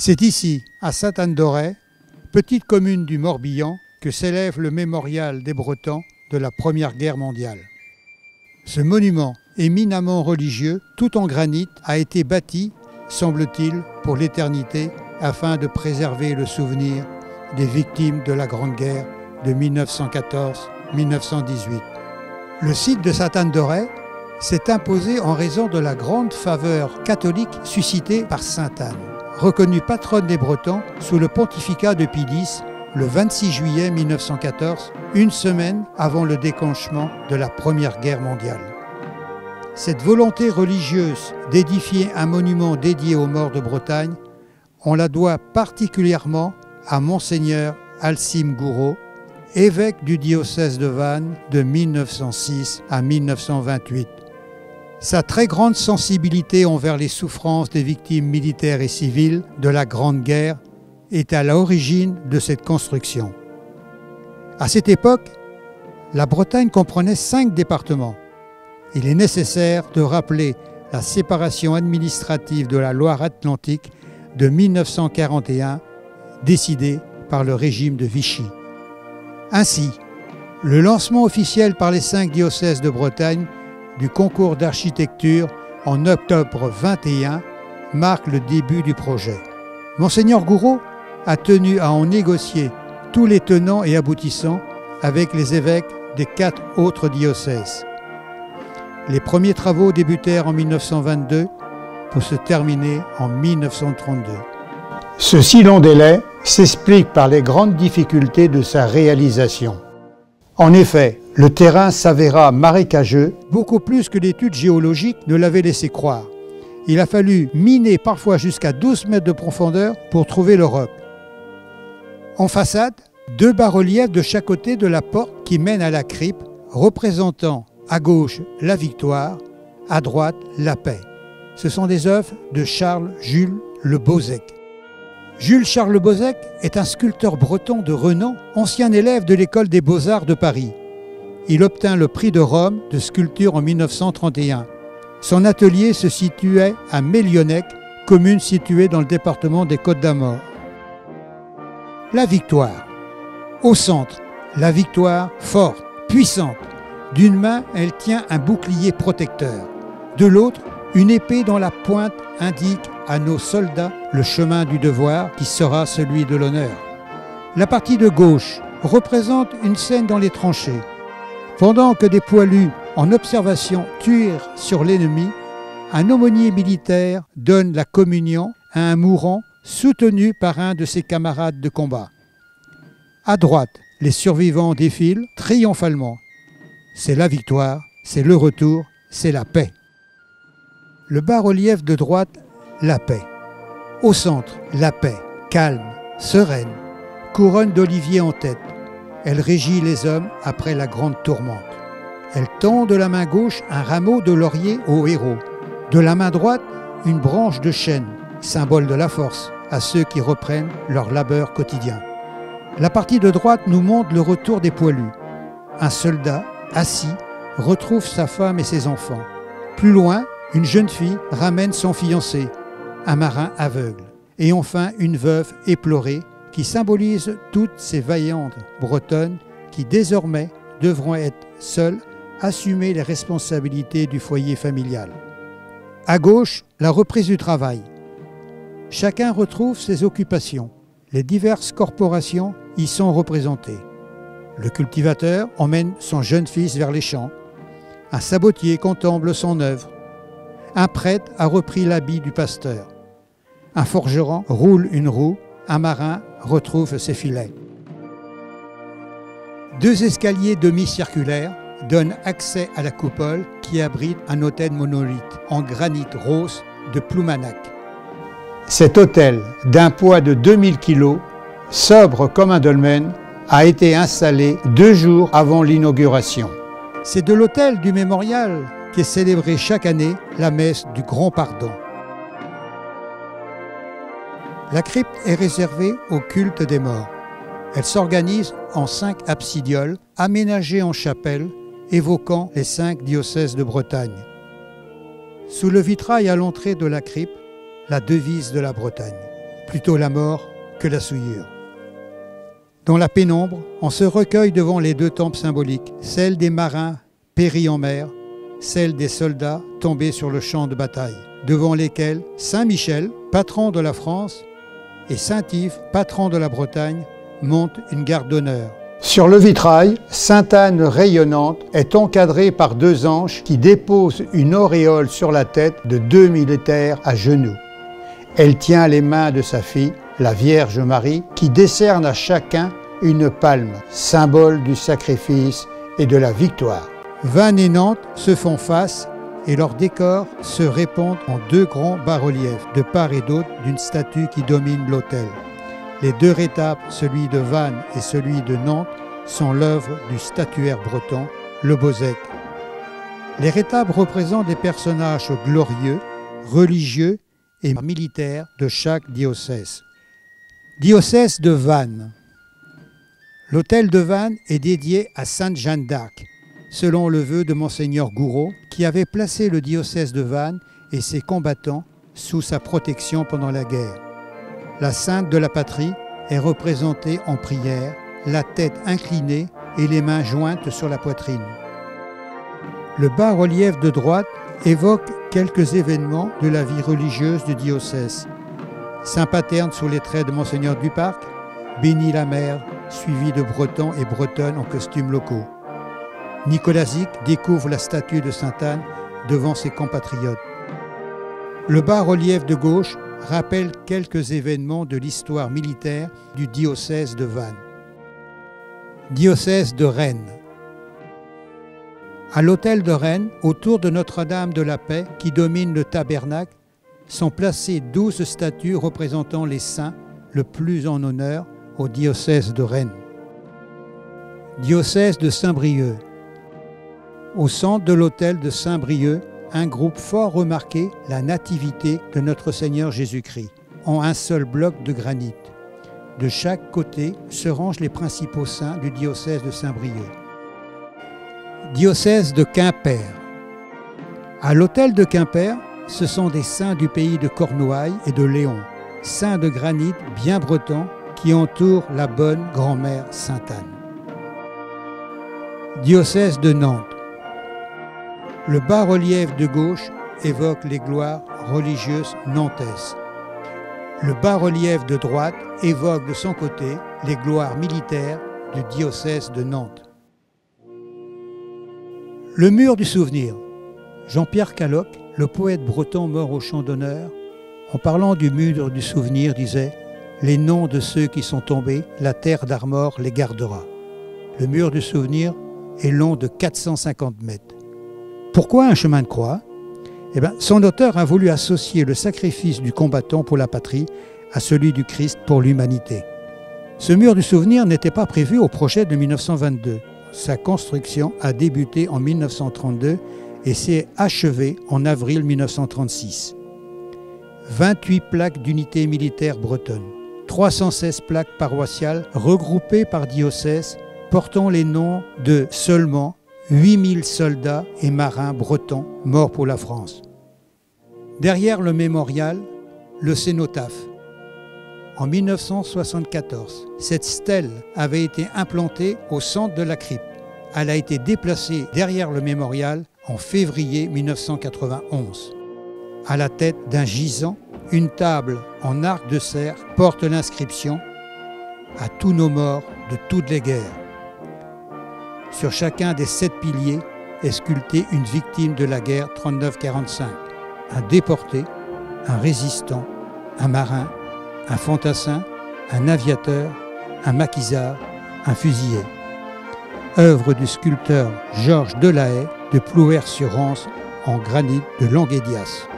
C'est ici, à Sainte-Anne-d'Auray, petite commune du Morbihan, que s'élève le mémorial des Bretons de la Première Guerre mondiale. Ce monument éminemment religieux, tout en granit, a été bâti, semble-t-il, pour l'éternité, afin de préserver le souvenir des victimes de la Grande Guerre de 1914-1918. Le site de Sainte-Anne-d'Auray s'est imposé en raison de la grande faveur catholique suscitée par Sainte Anne, reconnue patronne des Bretons sous le pontificat de Pie X le 26 juillet 1914, une semaine avant le déclenchement de la Première Guerre mondiale. Cette volonté religieuse d'édifier un monument dédié aux morts de Bretagne, on la doit particulièrement à Monseigneur Alcime Gouraud, évêque du diocèse de Vannes de 1906 à 1928. Sa très grande sensibilité envers les souffrances des victimes militaires et civiles de la Grande Guerre est à l'origine de cette construction. À cette époque, la Bretagne comprenait 5 départements. Il est nécessaire de rappeler la séparation administrative de la Loire-Atlantique de 1941, décidée par le régime de Vichy. Ainsi, le lancement officiel par les 5 diocèses de Bretagne du concours d'architecture en octobre 21 marque le début du projet. Monseigneur Gouraud a tenu à en négocier tous les tenants et aboutissants avec les évêques des 4 autres diocèses. Les premiers travaux débutèrent en 1922 pour se terminer en 1932. Ce si long délai s'explique par les grandes difficultés de sa réalisation. En effet, le terrain s'avéra marécageux, beaucoup plus que l'étude géologique ne l'avait laissé croire. Il a fallu miner parfois jusqu'à 12 mètres de profondeur pour trouver le roc. En façade, 2 bas-reliefs de chaque côté de la porte qui mène à la crypte, représentant à gauche la victoire, à droite la paix. Ce sont des œuvres de Charles-Jules Le Bozec. Jules-Charles Le Bozec est un sculpteur breton de renom, ancien élève de l'école des Beaux-Arts de Paris. Il obtint le prix de Rome de sculpture en 1931. Son atelier se situait à Mélionnec, commune située dans le département des Côtes-d'Armor. La victoire. Au centre, la victoire forte, puissante. D'une main, elle tient un bouclier protecteur. De l'autre, une épée dont la pointe indique à nos soldats le chemin du devoir qui sera celui de l'honneur. La partie de gauche représente une scène dans les tranchées. Pendant que des poilus en observation tirent sur l'ennemi, un aumônier militaire donne la communion à un mourant soutenu par un de ses camarades de combat. À droite, les survivants défilent triomphalement. C'est la victoire, c'est le retour, c'est la paix. Le bas-relief de droite, la paix. Au centre, la paix, calme, sereine, couronne d'olivier en tête. Elle régit les hommes après la grande tourmente. Elle tend de la main gauche un rameau de laurier au héros. De la main droite, une branche de chêne, symbole de la force, à ceux qui reprennent leur labeur quotidien. La partie de droite nous montre le retour des poilus. Un soldat, assis, retrouve sa femme et ses enfants. Plus loin, une jeune fille ramène son fiancé, un marin aveugle. Et enfin, une veuve éplorée qui symbolise toutes ces vaillantes bretonnes qui désormais devront être seules, assumer les responsabilités du foyer familial. À gauche, la reprise du travail. Chacun retrouve ses occupations. Les diverses corporations y sont représentées. Le cultivateur emmène son jeune fils vers les champs. Un sabotier contemple son œuvre. Un prêtre a repris l'habit du pasteur. Un forgeron roule une roue. Un marin retrouve ses filets. 2 escaliers demi-circulaires donnent accès à la coupole qui abrite un autel monolithe en granit rose de Ploumanac. Cet autel, d'un poids de 2000 kg, sobre comme un dolmen, a été installé 2 jours avant l'inauguration. C'est de l'autel du mémorial qu'est célébrée chaque année la messe du Grand Pardon. La crypte est réservée au culte des morts. Elle s'organise en 5 absidioles aménagées en chapelle, évoquant les 5 diocèses de Bretagne. Sous le vitrail à l'entrée de la crypte, la devise de la Bretagne. plutôt la mort que la souillure. Dans la pénombre, on se recueille devant les deux tombes symboliques, celle des marins péris en mer, celle des soldats tombés sur le champ de bataille, devant lesquels Saint Michel, patron de la France, et Saint Yves, patron de la Bretagne, montent une garde d'honneur. Sur le vitrail, Sainte Anne rayonnante est encadrée par deux anges qui déposent une auréole sur la tête de deux militaires à genoux. Elle tient les mains de sa fille, la Vierge Marie, qui décerne à chacun une palme, symbole du sacrifice et de la victoire. Vannes et Nantes se font face et leurs décors se répondent en deux grands bas-reliefs, de part et d'autre d'une statue qui domine l'autel. Les deux rétables, celui de Vannes et celui de Nantes, sont l'œuvre du statuaire breton, le Beaux-Ecs. Les rétables représentent des personnages glorieux, religieux et militaires de chaque diocèse. Diocèse de Vannes. L'autel de Vannes est dédié à Sainte Jeanne d'Arc, selon le vœu de Monseigneur Gouraud, qui avait placé le diocèse de Vannes et ses combattants sous sa protection pendant la guerre. La sainte de la patrie est représentée en prière, la tête inclinée et les mains jointes sur la poitrine. Le bas-relief de droite évoque quelques événements de la vie religieuse du diocèse. Saint-Paterne sous les traits de Monseigneur Duparc, bénit la mer, suivi de Bretons et Bretonnes en costumes locaux. Nicolazic découvre la statue de Sainte Anne devant ses compatriotes. Le bas-relief de gauche rappelle quelques événements de l'histoire militaire du diocèse de Vannes. Diocèse de Rennes. À l'autel de Rennes, autour de Notre-Dame de la Paix qui domine le tabernacle, sont placées 12 statues représentant les saints le plus en honneur au diocèse de Rennes. Diocèse de Saint-Brieuc. Au centre de l'autel de Saint-Brieuc, un groupe fort remarqué, la Nativité de notre Seigneur Jésus-Christ, en un seul bloc de granit. De chaque côté se rangent les principaux saints du diocèse de Saint-Brieuc. Diocèse de Quimper. À l'autel de Quimper, ce sont des saints du pays de Cornouailles et de Léon, saints de granit bien bretons qui entourent la bonne grand-mère Sainte Anne. Diocèse de Nantes. Le bas-relief de gauche évoque les gloires religieuses nantaises. Le bas-relief de droite évoque de son côté les gloires militaires du diocèse de Nantes. Le mur du souvenir. Jean-Pierre Caloc, le poète breton mort au champ d'honneur, en parlant du mur du souvenir, disait « Les noms de ceux qui sont tombés, la terre d'Armor les gardera ». Le mur du souvenir est long de 450 mètres. Pourquoi un chemin de croix ? Son auteur a voulu associer le sacrifice du combattant pour la patrie à celui du Christ pour l'humanité. Ce mur du souvenir n'était pas prévu au projet de 1922. Sa construction a débuté en 1932 et s'est achevée en avril 1936. 28 plaques d'unités militaires bretonnes, 316 plaques paroissiales regroupées par diocèse portant les noms de seulement 8000 soldats et marins bretons morts pour la France. Derrière le mémorial, le cénotaphe. En 1974, cette stèle avait été implantée au centre de la crypte. Elle a été déplacée derrière le mémorial en février 1991. À la tête d'un gisant, une table en arc de cerf porte l'inscription « À tous nos morts de toutes les guerres ». Sur chacun des 7 piliers est sculptée une victime de la guerre 39-45, un déporté, un résistant, un marin, un fantassin, un aviateur, un maquisard, un fusillé. Œuvre du sculpteur Georges Delahaye de Plouer-sur-Rance en granit de Languédias.